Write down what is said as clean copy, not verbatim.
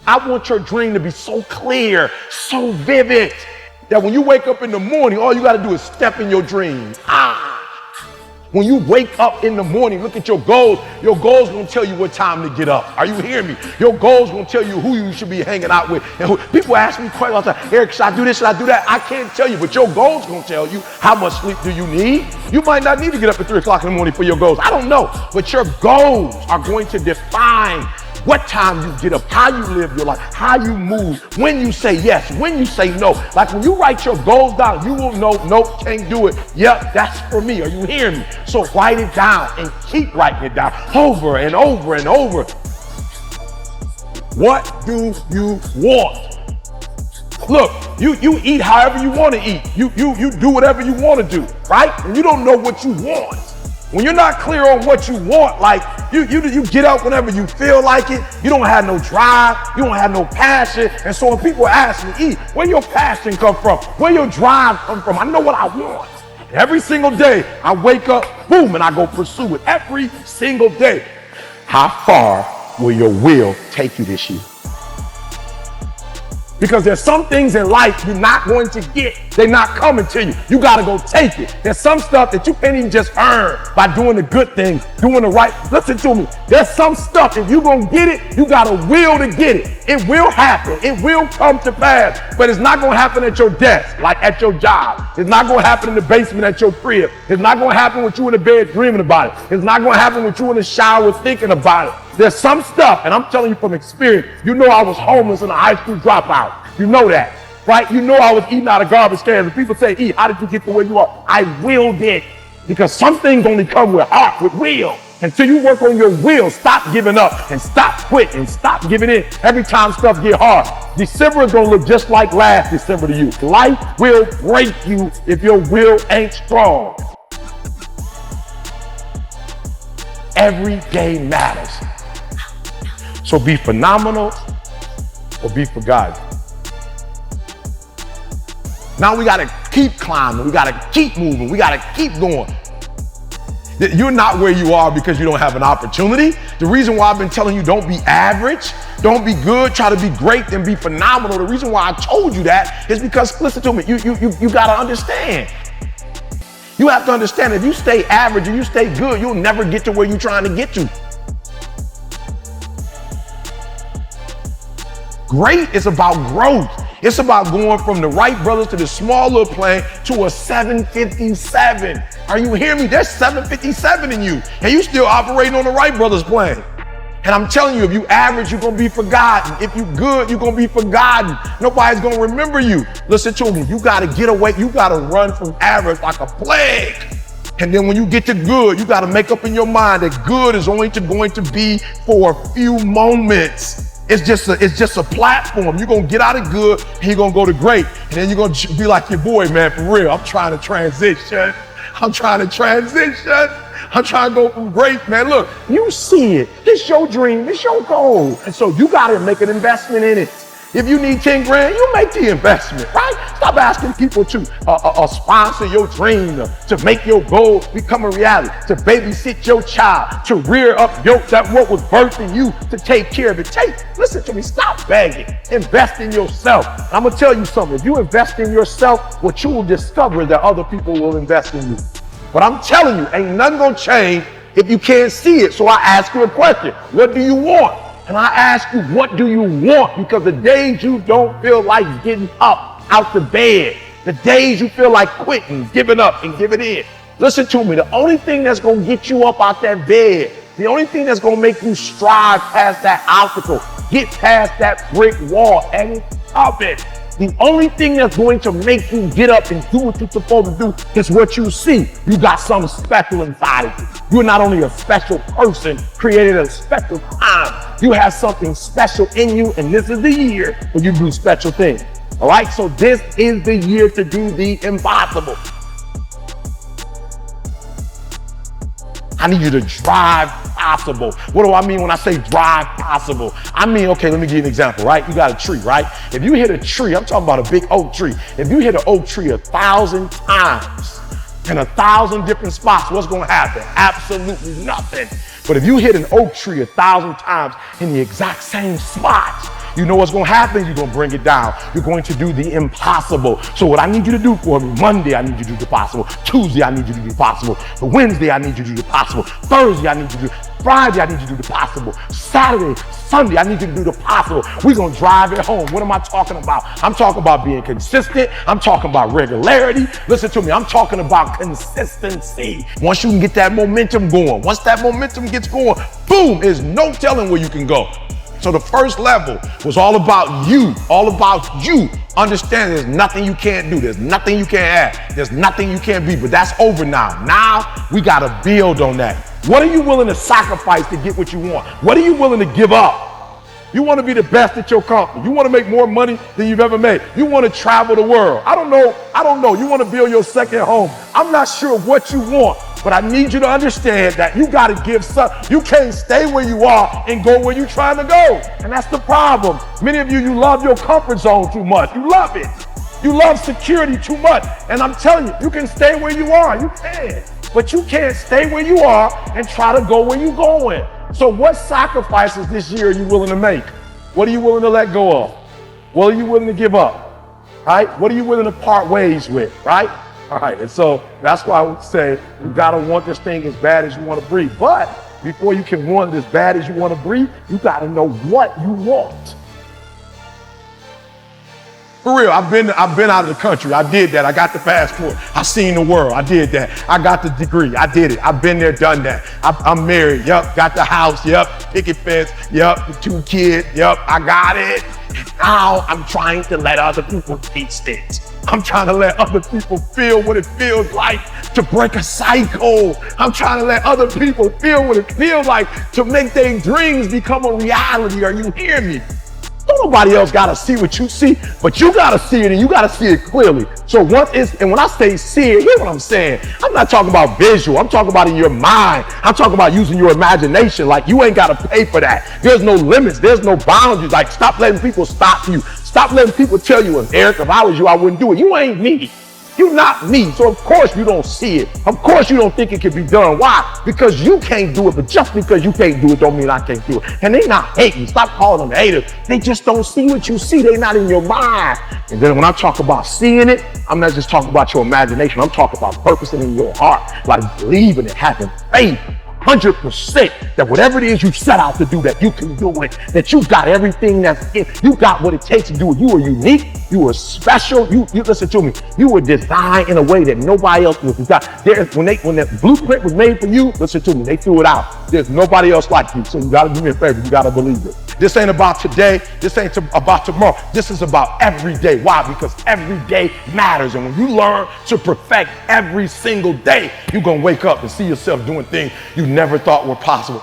I want your dream to be so clear, so vivid, that when you wake up in the morning, all you got to do is step in your dream. When you wake up in the morning, look at your goals. Your goals gonna tell you what time to get up. Are you hearing me? Your goals gonna tell you who you should be hanging out with. And people ask me questions all the time, Eric, should I do this, should I do that? I can't tell you, but your goals gonna tell you how much sleep do you need. You might not need to get up at 3 o'clock in the morning for your goals. I don't know, but your goals are going to define what time you get up, how you live your life, how you move, when you say yes, when you say no. Like when you write your goals down, you will know, nope, can't do it. Yep, that's for me. Are you hearing me? So write it down and keep writing it down over and over and over. What do you want? Look, you eat however you want to eat. You do whatever you want to do, right? And you don't know what you want. When you're not clear on what you want, like you get up whenever you feel like it, you don't have no drive, you don't have no passion. And so when people ask me, where your passion come from? Where your drive come from? I know what I want. Every single day I wake up, boom, and I go pursue it every single day. How far will your will take you this year? Because there's some things in life you're not going to get. They're not coming to you. You got to go take it. There's some stuff that you can't even just earn by doing the good things, doing the right. Listen to me. There's some stuff, if you're going to get it, you got a will to get it. It will happen. It will come to pass. But it's not going to happen at your desk, like at your job. It's not going to happen in the basement at your crib. It's not going to happen with you in the bed dreaming about it. It's not going to happen with you in the shower thinking about it. There's some stuff, and I'm telling you from experience, you know I was homeless and a high school dropout. You know that, right? You know I was eating out of garbage cans. And people say, how did you get to where you are? I willed it. Because some things only come with heart, with will. Until you work on your will, stop giving up and stop quitting, stop giving in every time stuff get hard. December is gonna look just like last December to you. Life will break you if your will ain't strong. Every day matters. So be phenomenal or be forgotten. Now we gotta keep climbing, we gotta keep moving, we gotta keep going. You're not where you are because you don't have an opportunity. The reason why I've been telling you don't be average, don't be good, try to be great, then be phenomenal. The reason why I told you that is because, listen to me, you gotta understand. You have to understand if you stay average and you stay good, you'll never get to where you're trying to get to. Great is about growth. It's about going from the Wright brothers to the small little plane to a 757. Are you hearing me? There's 757 in you, and you still operating on the Wright brothers plane. And I'm telling you, if you average, you're gonna be forgotten. If you good, you're gonna be forgotten. Nobody's gonna remember you. Listen to me, you gotta get away, you gotta run from average like a plague. And then when you get to good, you gotta make up in your mind that good is only going to be for a few moments. It's just a platform. You're gonna get out of good and you're gonna go to great. And then you're gonna be like your boy, man, for real. I'm trying to transition. I'm trying to go from great, man. Look, you see it. This your dream, this your goal. And so you gotta make an investment in it. If you need 10 grand, you make the investment, right? Stop asking people to sponsor your dream, to make your goal become a reality, to babysit your child, to rear up what was birthed in you, to take care of it. Listen to me, stop begging. Invest in yourself. I'm gonna tell you something. If you invest in yourself, what you will discover is that other people will invest in you. But I'm telling you, ain't nothing gonna change if you can't see it. So I ask you a question. What do you want? And I ask you, what do you want? Because the days you don't feel like getting up out the bed, the days you feel like quitting, giving up and giving in. Listen to me, the only thing that's gonna get you up out that bed, the only thing that's gonna make you strive past that obstacle, get past that brick wall and up it. The only thing that's going to make you get up and do what you're supposed to do is what you see. You got something special inside of you. You're not only a special person created at a special time, you have something special in you, and this is the year when you do special things. All right, so this is the year to do the impossible. I need you to drive possible. What do I mean when I say drive possible? I mean, okay, let me give you an example, right? You got a tree, right? If you hit a tree, I'm talking about a big oak tree. If you hit an oak tree 1,000 times in 1,000 different spots, what's gonna happen? Absolutely nothing. But if you hit an oak tree 1,000 times in the exact same spot, You know what's going to happen? You're going to bring it down. You're going to do the impossible. So what I need you to do for me, Monday, I need you to do the possible. Tuesday, I need you to do the possible. Wednesday, I need you to do the possible. Thursday, I need you to do Friday, I need you to do the possible. Saturday, Sunday, I need you to do the possible. We're going to drive it home. What am I talking about? I'm talking about being consistent. I'm talking about regularity. Listen to me. I'm talking about consistency. Once you can get that momentum going, once that momentum gets going, boom, there's no telling where you can go. So the first level was all about you, Understand there's nothing you can't do. There's nothing you can't add. There's nothing you can't be, but that's over now. Now we got to build on that. What are you willing to sacrifice to get what you want? What are you willing to give up? You want to be the best at your company. You want to make more money than you've ever made. You want to travel the world. I don't know. You want to build your second home. I'm not sure what you want, but I need you to understand that you got to give some. You can't stay where you are and go where you're trying to go. And that's the problem. Many of you love your comfort zone too much. You love it. You love security too much. And I'm telling you, you can stay where you are. You can. But you can't stay where you are and try to go where you're going. So what sacrifices this year are you willing to make? What are you willing to let go of? What are you willing to give up? Right? What are you willing to part ways with? Right? All right. And so that's why I would say you got to want this thing as bad as you want to breathe. But before you can want it as bad as you want to breathe, you got to know what you want. For real, I've been out of the country. I did that. I got the passport. I seen the world. I did that. I got the degree. I did it. I've been there, done that. I'm married. Yep. Got the house. Yep. Picket fence. Yep. 2 kids. Yep. I got it. Now I'm trying to let other people taste it. I'm trying to let other people feel what it feels like to break a cycle. I'm trying to let other people feel what it feels like to make their dreams become a reality. Are you hearing me? Don't nobody else gotta see what you see, but you gotta see it and you gotta see it clearly. So when I say see it, here's what I'm saying. I'm not talking about visual. I'm talking about in your mind. I'm talking about using your imagination. Like you ain't gotta pay for that. There's no limits. There's no boundaries. Like stop letting people stop you. Stop letting people tell you, Eric, if I was you, I wouldn't do it. You ain't me. You're not me. So of course you don't see it. Of course you don't think it can be done. Why? Because you can't do it. But just because you can't do it don't mean I can't do it. And they not hating. Stop calling them haters. They just don't see what you see. They not in your mind. And then when I talk about seeing it, I'm not just talking about your imagination. I'm talking about purposing in your heart. Like believing it, having faith. 100% that whatever it is you set out to do, that you can do it, that you got everything you got what it takes to do it. You are unique, you are special, you listen to me, you were designed in a way that nobody else was designed. When that blueprint was made for you, listen to me, they threw it out. There's nobody else like you, so you gotta do me a favor, you gotta believe it. This ain't about today, this ain't about tomorrow, this is about every day. Why? Because every day matters, and when you learn to perfect every single day, you're gonna wake up and see yourself doing things you never thought were possible.